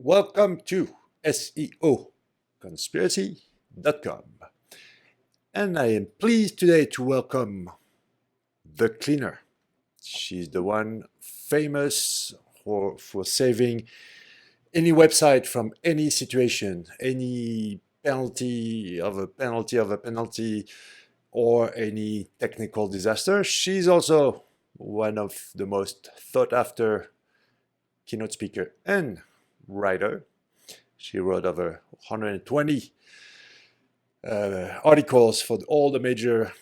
Welcome to SEOconspiracy.com. And I am pleased today to welcome The Cleaner. She's the one famous for saving any website from any situation, any penalty of a penalty of a penalty, or any technical disaster. She's also one of the most sought after keynote speaker and writer. She wrote over 120 articles for all the major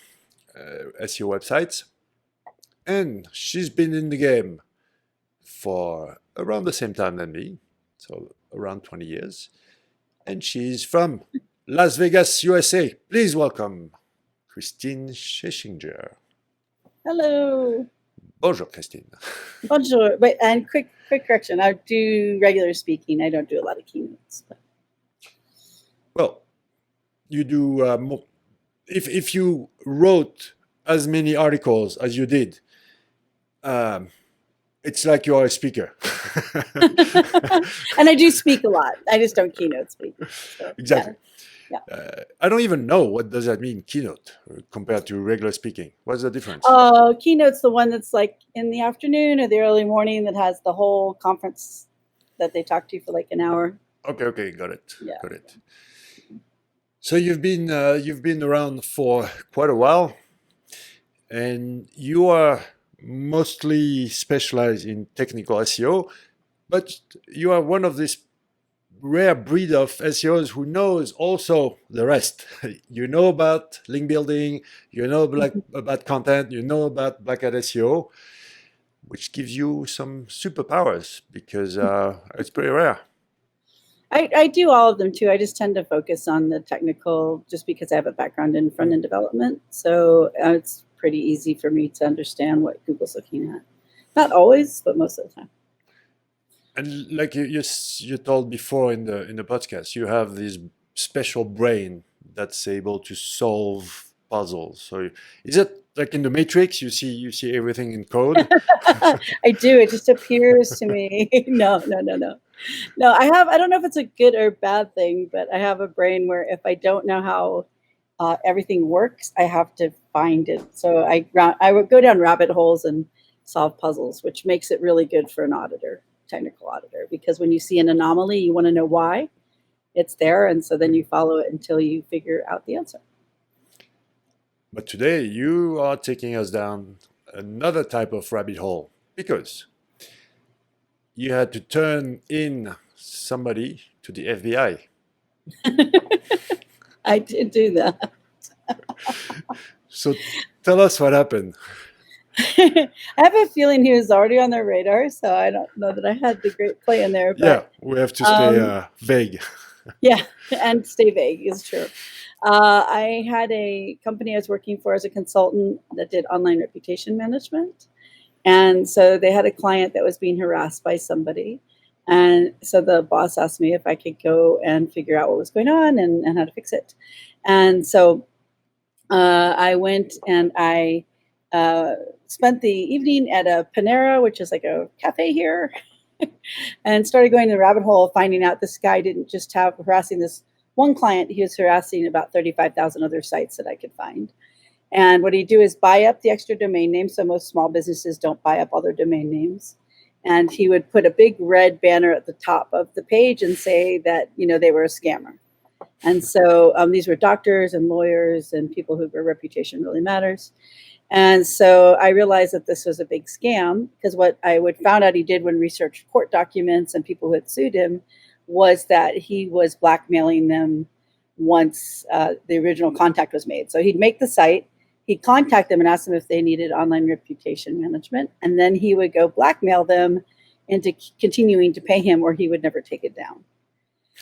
SEO websites. And she's been in the game for around the same time than me, so around 20 years. And she's from Las Vegas, USA. Please welcome Christine Schlesinger. Hello. Bonjour, Christine. Bonjour. Wait, and quick correction. I do regular speaking. I don't do a lot of keynotes. But. Well, you do more. If you wrote as many articles as you did, it's like you are a speaker. And I do speak a lot. I just don't keynote speak. So, exactly. Yeah. I don't even know what does that mean, keynote, compared to regular speaking. What's the difference? Keynote's the one that's like in the afternoon or the early morning that has the whole conference that they talk to you for like an hour. Okay, got it. Yeah. Got it. So you've been around for quite a while, and you are mostly specialized in technical SEO, but you are one of these rare breed of SEOs who knows also the rest. You know about link building, you know about content, you know about Black Hat SEO, which gives you some superpowers because it's pretty rare. I do all of them too. I just tend to focus on the technical just because I have a background in front-end development. So it's pretty easy for me to understand what Google's looking at. Not always, but most of the time. And like you told before in the podcast, you have this special brain that's able to solve puzzles. So is it like in the Matrix? You see everything in code? I do. It just appears to me. No. No, I don't know if it's a good or bad thing, but I have a brain where if I don't know how everything works, I have to find it. So I would go down rabbit holes and solve puzzles, which makes it really good for an auditor, technical auditor, because when you see an anomaly, you want to know why it's there, and so then you follow it until you figure out the answer. But today you are taking us down another type of rabbit hole because you had to turn in somebody to the FBI. I did do that. So tell us what happened. I have a feeling he was already on their radar, so I don't know that I had the great plan there. But, yeah, we have to stay vague. Yeah, and stay vague is true. I had a company I was working for as a consultant that did online reputation management. And so they had a client that was being harassed by somebody. And so the boss asked me if I could go and figure out what was going on and how to fix it. And so I went and I spent the evening at a Panera, which is like a cafe here, and started going to the rabbit hole, finding out this guy didn't just have harassing this one client, he was harassing about 35,000 other sites that I could find. And what he'd do is buy up the extra domain names. So most small businesses don't buy up all their domain names. And he would put a big red banner at the top of the page and say that, they were a scammer. And so these were doctors and lawyers and people whose reputation really matters. And so I realized that this was a big scam because what I found out he did when researched court documents and people who had sued him was that he was blackmailing them once the original contact was made. So he'd make the site, he'd contact them and ask them if they needed online reputation management, and then he would go blackmail them into continuing to pay him or he would never take it down.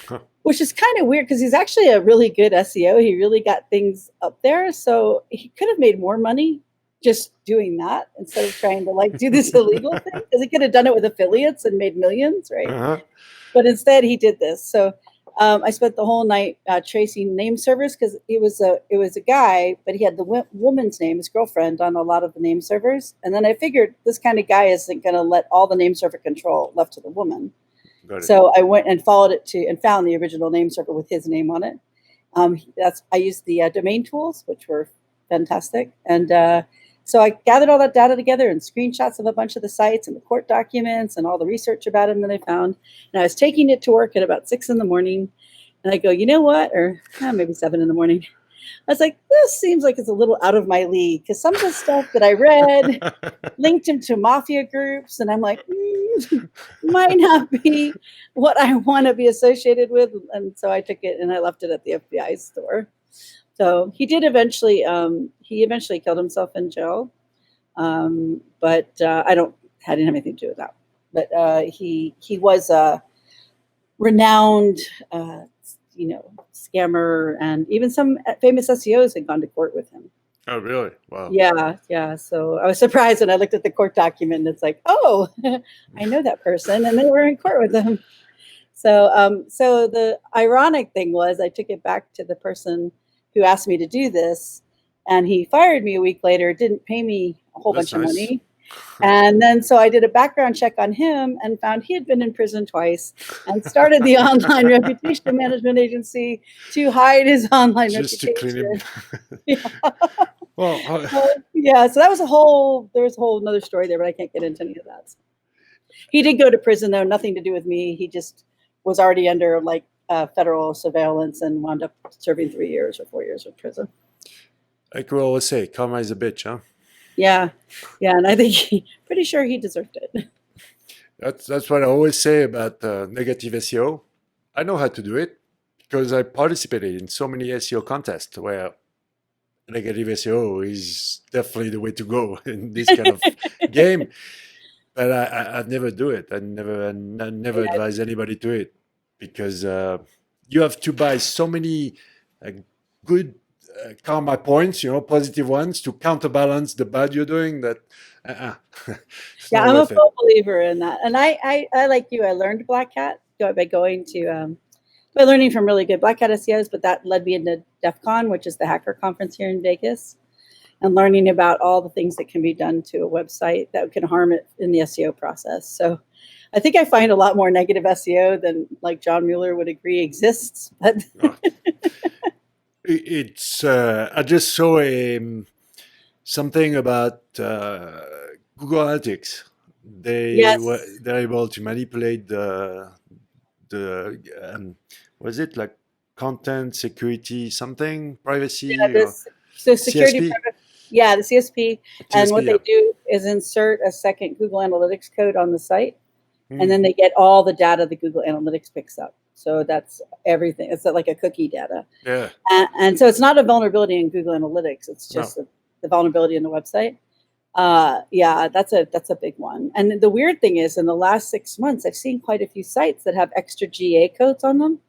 Huh. Which is kind of weird because he's actually a really good SEO. He really got things up there. So he could have made more money just doing that instead of trying to do this illegal thing, because he could have done it with affiliates and made millions, right? Uh-huh. But instead he did this. So I spent the whole night tracing name servers because it was a guy, but he had the woman's name, his girlfriend, on a lot of the name servers. And then I figured this kind of guy isn't going to let all the name server control left to the woman. Got it. So I went and followed it to and found the original name server with his name on it. I used the domain tools, which were fantastic, and so I gathered all that data together and screenshots of a bunch of the sites and the court documents and all the research about them that I found. And I was taking it to work at about 6 in the morning, and I go, you know what, or maybe 7 in the morning. I was like, this seems like it's a little out of my league because some of the stuff that I read linked him to mafia groups, and I'm like, might not be what I want to be associated with. And so I took it and I left it at the FBI store. So he did eventually. He eventually killed himself in jail, but I didn't have anything to do with that. But he was a renowned, scammer, and even some famous SEOs had gone to court with him. Oh, really? Wow. Yeah. So I was surprised when I looked at the court document, and it's like, oh, I know that person, and they were in court with him. So, so the ironic thing was, I took it back to the person who asked me to do this, and he fired me a week later. Didn't pay me a whole That's bunch nice. of money. And then so I did a background check on him and found he had been in prison twice and started the online reputation management agency to hide his online Just to reputation. clean him. Well, Yeah, so there was a whole another story there, but I can't get into any of that. He did go to prison though, nothing to do with me. He just was already under federal surveillance and wound up serving 3 years or 4 years of prison. like we always say, karma is a bitch, huh? Yeah, and I think pretty sure he deserved it. That's what I always say about negative SEO. I know how to do it because I participated in so many SEO contests where negative SEO is definitely the way to go in this kind of game. But I'd never do it. I never advise anybody to it because you have to buy so many good karma points, positive ones to counterbalance the bad you're doing. That yeah, I'm a full believer in that. And I like you. I learned Black Hat by going to by learning from really good Black Hat SEOs, but that led me into DEF CON, which is the hacker conference here in Vegas, and learning about all the things that can be done to a website that can harm it in the SEO process. So I think I find a lot more negative SEO than like John Mueller would agree exists. But it's I just saw something about Google Analytics. They're able to manipulate the was it like content security something privacy? So security. CSP? Yeah, the CSP. And what yeah. they do is insert a second Google Analytics code on the site, and then they get all the data that Google Analytics picks up. So that's everything. It's like a cookie data. Yeah. And so it's not a vulnerability in Google Analytics. It's just the vulnerability in the website. Yeah, that's a big one. And the weird thing is, in the last 6 months, I've seen quite a few sites that have extra GA codes on them.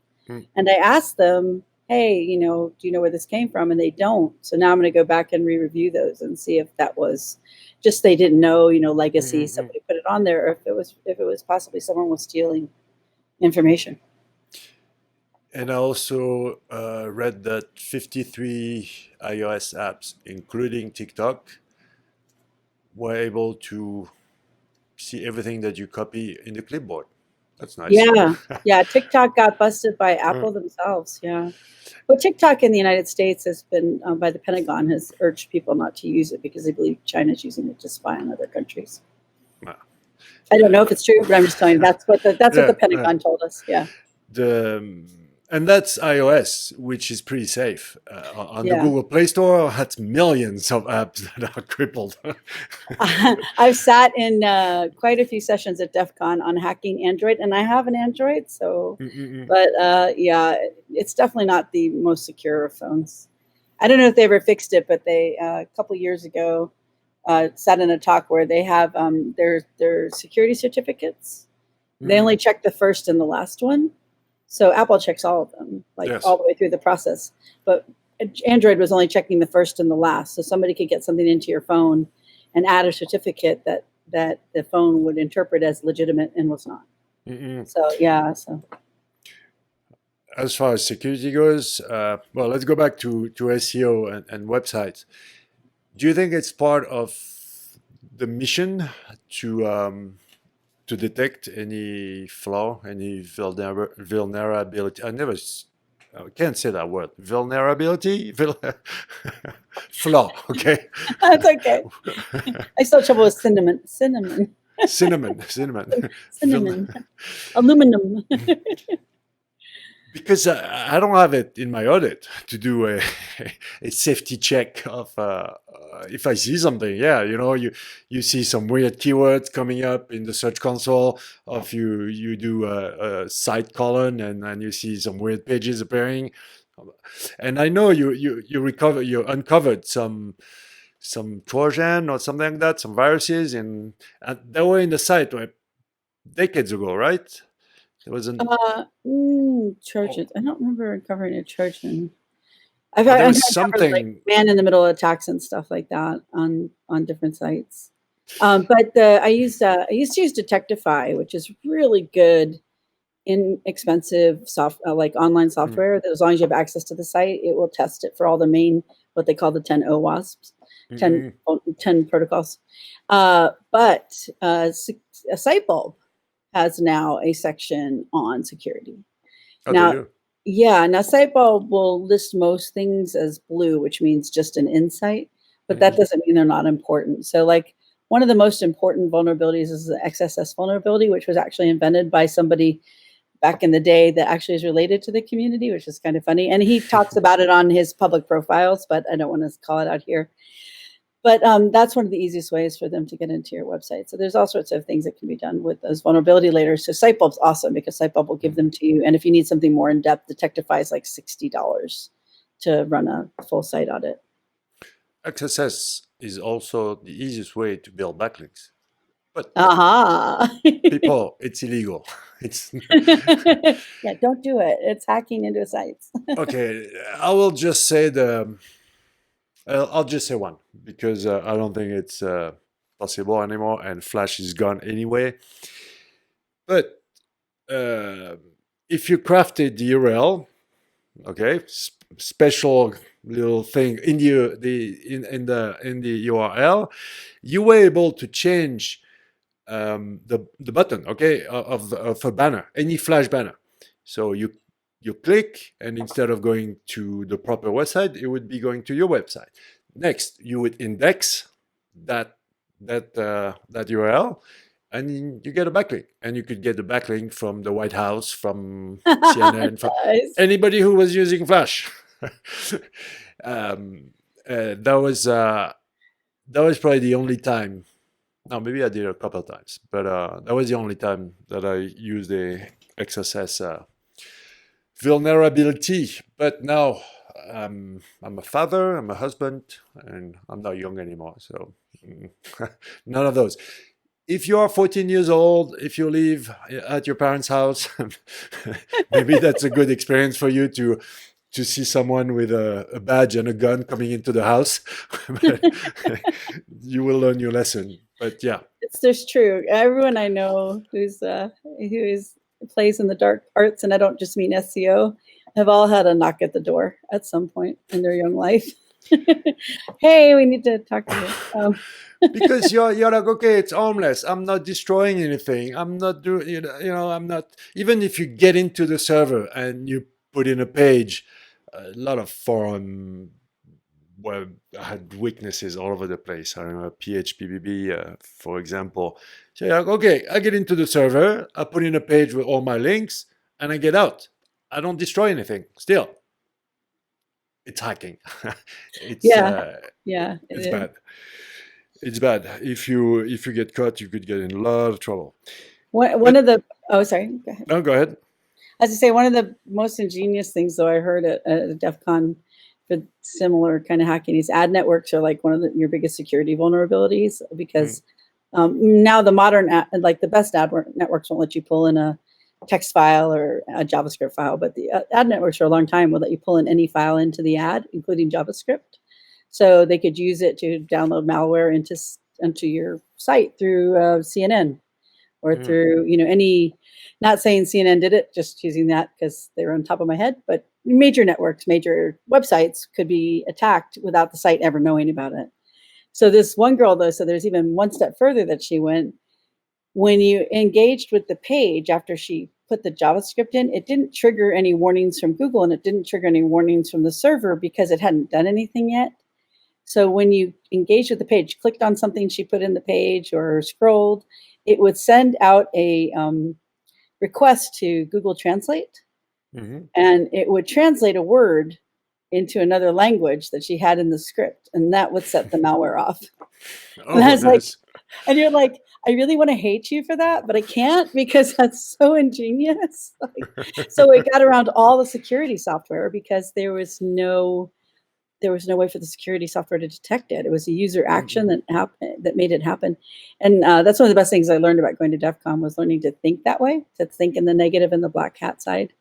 And I asked them, hey, do you know where this came from? And they don't. So now I'm going to go back and re-review those and see if that was just they didn't know, legacy. Somebody put it on there, or if it was possibly someone was stealing information. And I also read that 53 iOS apps, including TikTok, were able to see everything that you copy in the clipboard. That's nice. Yeah. TikTok got busted by Apple themselves. Yeah. But TikTok in the United States has been, by the Pentagon, has urged people not to use it because they believe China's using it to spy on other countries. I don't know if it's true, but I'm just telling you that's what the Pentagon told us. Yeah. And that's iOS, which is pretty safe. On the Google Play Store, that's millions of apps that are crippled. I've sat in quite a few sessions at DEF CON on hacking Android, and I have an Android, so, but it's definitely not the most secure of phones. I don't know if they ever fixed it, but they, a couple of years ago, sat in a talk where they have their security certificates. They only check the first and the last one. So Apple checks all of them, all the way through the process. But Android was only checking the first and the last. So somebody could get something into your phone and add a certificate that the phone would interpret as legitimate and was not. So, yeah. So as far as security goes, well, let's go back to SEO and websites. Do you think it's part of the mission to to detect any flaw, any vulnerability. I can't say that word. Vulnerability, flaw. Okay, That's okay. I still have trouble with cinnamon. Cinnamon. cinnamon. Cinnamon. Aluminum. Because I don't have it in my audit to do a safety check of if I see something. Yeah, you see some weird keywords coming up in the search console. Of you do a site colon and you see some weird pages appearing. And I know you uncovered some Trojan or something like that, some viruses, and they were in the site decades ago, right? There was an Trojans. I don't remember uncovering a Trojan. there I've was uncovered like something. man in the middle attacks and stuff like that on different sites. But I used to use Detectify, which is really good, inexpensive like online software. That as long as you have access to the site, it will test it for all the main what they call the 10 OWASPs, 10, 10 protocols. But a SiteBulb has now a section on security. Oh, Now, do you? yeah, now SiteBulb will list most things as blue, which means just an insight, but that doesn't mean they're not important. So, like, one of the most important vulnerabilities is the XSS vulnerability, which was actually invented by somebody back in the day that actually is related to the community, which is kind of funny. And he talks about it on his public profiles, but I don't want to call it out here. But that's one of the easiest ways for them to get into your website. So there's all sorts of things that can be done with those vulnerability layers. So SiteBulb's awesome because SiteBulb will give them to you. And if you need something more in depth, Detectify is like $60 to run a full site audit. XSS is also the easiest way to build backlinks. But Aha. people, it's illegal. It's Yeah, don't do it. It's hacking into sites. okay. I will just say I'll just say one because I don't think it's possible anymore, and Flash is gone anyway. But if you crafted the URL, okay, special little thing in the URL, you were able to change the button, okay, of a banner, any Flash banner. So you click, and instead of going to the proper website, it would be going to your website. Next, you would index that URL, and you get a backlink. And you could get the backlink from the White House, from CNN, from Nice. anybody who was using Flash. That was probably the only time. No, maybe I did it a couple of times, but that was the only time that I used the XSS vulnerability. But now I'm a father, I'm a husband, and I'm not young anymore. So none of those. If you are 14 years old, if you live at your parents' house, maybe that's a good experience for you to see someone with a badge and a gun coming into the house. You will learn your lesson. But yeah, It's just true. Everyone I know who plays in the dark arts, and I don't just mean SEO, have all had a knock at the door at some point in their young life. Hey, we need to talk to you. because you're like, okay, it's harmless. I'm not destroying anything. I'm not doing, I'm not. Even if you get into the server and you put in a page, a lot of forum web had weaknesses all over the place. I remember PHPBB, for example. So you're like, okay, I get into the server, I put in a page with all my links, and I get out. I don't destroy anything. Still, it's hacking. It's Yeah, it's bad. It's bad. If you get caught, you could get in a lot of trouble. Oh, sorry. Go ahead. No, go ahead. As I say, one of the most ingenious things, though, I heard at DEF CON for similar kind of hacking is ad networks are like one of your biggest security vulnerabilities because now the modern the best ad networks won't let you pull in a text file or a JavaScript file, but the ad networks for a long time will let you pull in any file into the ad, including JavaScript. So they could use it to download malware into your site through CNN or through any. Not saying CNN did it, just using that because they were on top of my head. But major networks, major websites could be attacked without the site ever knowing about it. So this one girl, though, so there's even one step further that she went. when you engaged with the page after she put the JavaScript in, it didn't trigger any warnings from Google and it didn't trigger any warnings from the server because it hadn't done anything yet. So when you engaged with the page, clicked on something she put in the page or scrolled, it would send out a request to Google Translate, and it would translate a word into another language that she had in the script, and that would set the malware off. And I Oh, was like, nice. and you're like, I really want to hate you for that, but I can't because that's so ingenious. So it got around all the security software because there was no way for the security software to detect it. It was a user action that happened that made it happen. And that's one of the best things I learned about going to DEF CON was learning to think that way, to think in the negative and the black hat side,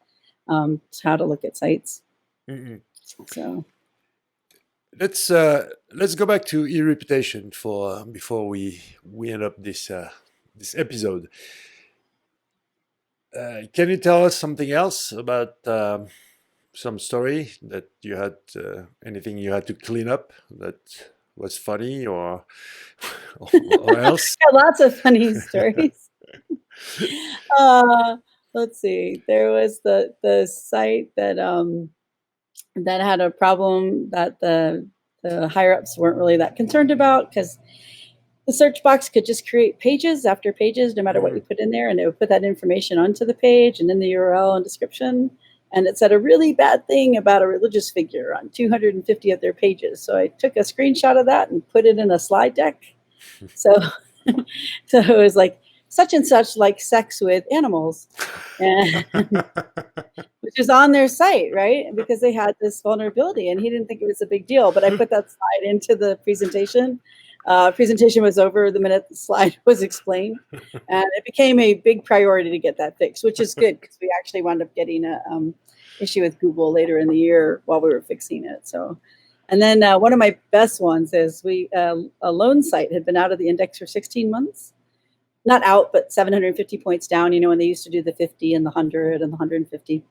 how to look at sites. Mhm. So Let's go back to e-reputation for before we end up this episode. Can you tell us something else about some story that you had, anything you had to clean up that was funny or else? got lots of funny stories. Let's see. There was the site that that had a problem that the higher ups weren't really that concerned about because the search box could just create pages after pages, no matter what you put in there, and it would put that information onto the page and in the URL and description. And it said a really bad thing about a religious figure on 250 of their pages. So I took a screenshot of that and put it in a slide deck. So, so it was like such and such like sex with animals, and, which is on their site, right? Because they had this vulnerability, and he didn't think it was a big deal. But I put that slide into the presentation. Presentation was over the minute the slide was explained, and it became a big priority to get that fixed, which is good because we actually wound up getting a issue with Google later in the year while we were fixing it. So, and then one of my best ones is a loan site had been out of the index for 16 months, not out, but 750 points down. You know, when they used to do the 50 and the 100 and the 150,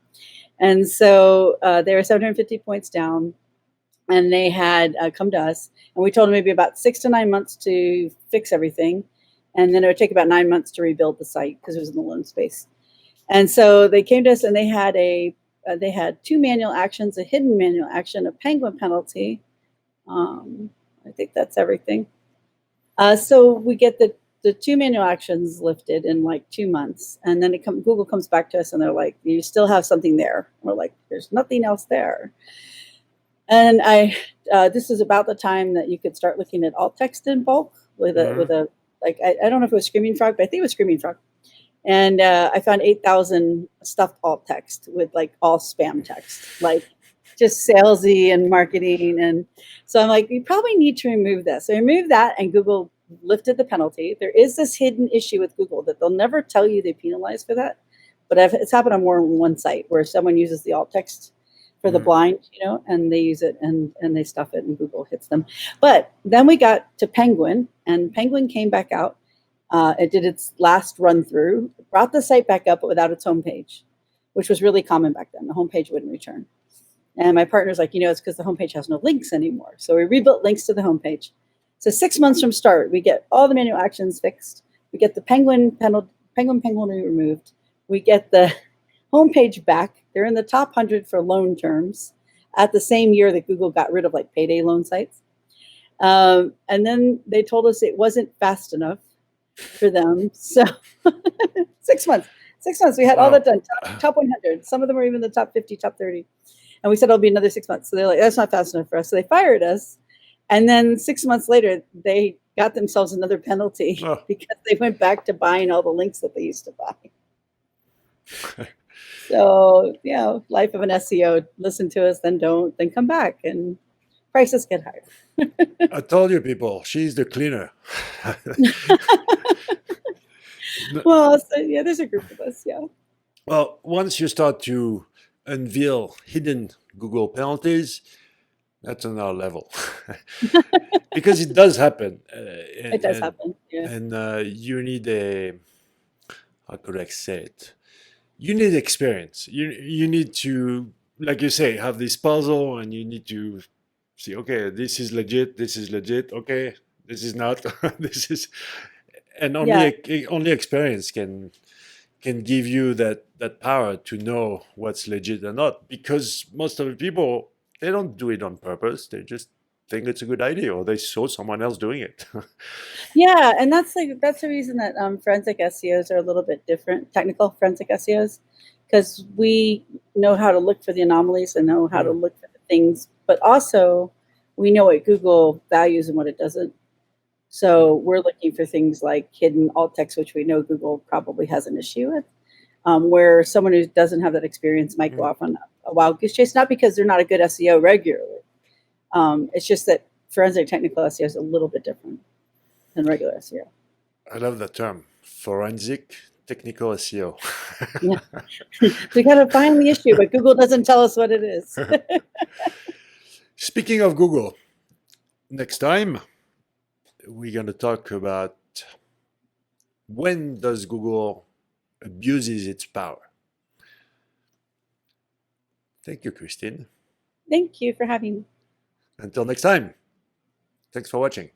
and so they were 750 points down. And they had come to us, and we told them maybe about 6 to 9 months to fix everything, and then it would take about 9 months to rebuild the site because it was in the loan space. And so they came to us, and they had 2 manual actions, a hidden manual action, a penguin penalty. I think that's everything. So we get the 2 manual actions lifted in like 2 months, and then Google comes back to us, and they're like, "You still have something there." We're like, "There's nothing else there." And this is about the time that you could start looking at alt text in bulk with a like I don't know if it was Screaming Frog, but I think it was Screaming Frog. And I found 8,000 stuffed alt text with like all spam text, like just salesy and marketing. And so I'm like, you probably need to remove this. So I removed that, and Google lifted the penalty. There is this hidden issue with Google that they'll never tell you they penalize for that, but it's happened on more than one site where someone uses the alt text for the blind, you know, and they use it and they stuff it, and Google hits them. But then we got to Penguin, and Penguin came back out. It did its last run through, brought the site back up, but without its homepage, which was really common back then. The homepage wouldn't return. And my partner's like, it's because the homepage has no links anymore. So we rebuilt links to the homepage. So 6 months from start, we get all the manual actions fixed. We get the penguin penalty removed. We get the homepage back. They're in the top 100 for loan terms at the same year that Google got rid of like payday loan sites. And then they told us it wasn't fast enough for them. So 6 months. 6 months. We had all that done. Top 100. Some of them were even the top 50, top 30. And we said it'll be another 6 months. So they're like, that's not fast enough for us. So they fired us. And then 6 months later, they got themselves another penalty because they went back to buying all the links that they used to buy. So, life of an SEO, listen to us, then don't, then come back, and prices get higher. I told you, people, she's the cleaner. Well, so, there's a group of us, Well, once you start to unveil hidden Google penalties, that's another level. Because it does happen. It does happen, yeah. And you need how could I say it? You need experience. You need to, like you say, have this puzzle, and you need to see, okay, this is legit, okay, this is not, this is, And Yeah. only experience can give you that power to know what's legit or not. Because most of the people, they don't do it on purpose. They just think it's a good idea, or they saw someone else doing it. Yeah, and that's the reason that forensic SEOs are a little bit different, technical forensic SEOs, because we know how to look for the anomalies and know how to Mm. look for the things, but also we know what Google values and what it doesn't. So we're looking for things like hidden alt text, which we know Google probably has an issue with, where someone who doesn't have that experience might go Mm. off on a wild goose chase, not because they're not a good SEO regularly. It's just that forensic technical SEO is a little bit different than regular SEO. I love that term, forensic technical SEO. Yeah. We got to find the issue, but Google doesn't tell us what it is. Speaking of Google, next time we're going to talk about when does Google abuses its power. Thank you, Christine. Thank you for having me. Until next time, thanks for watching.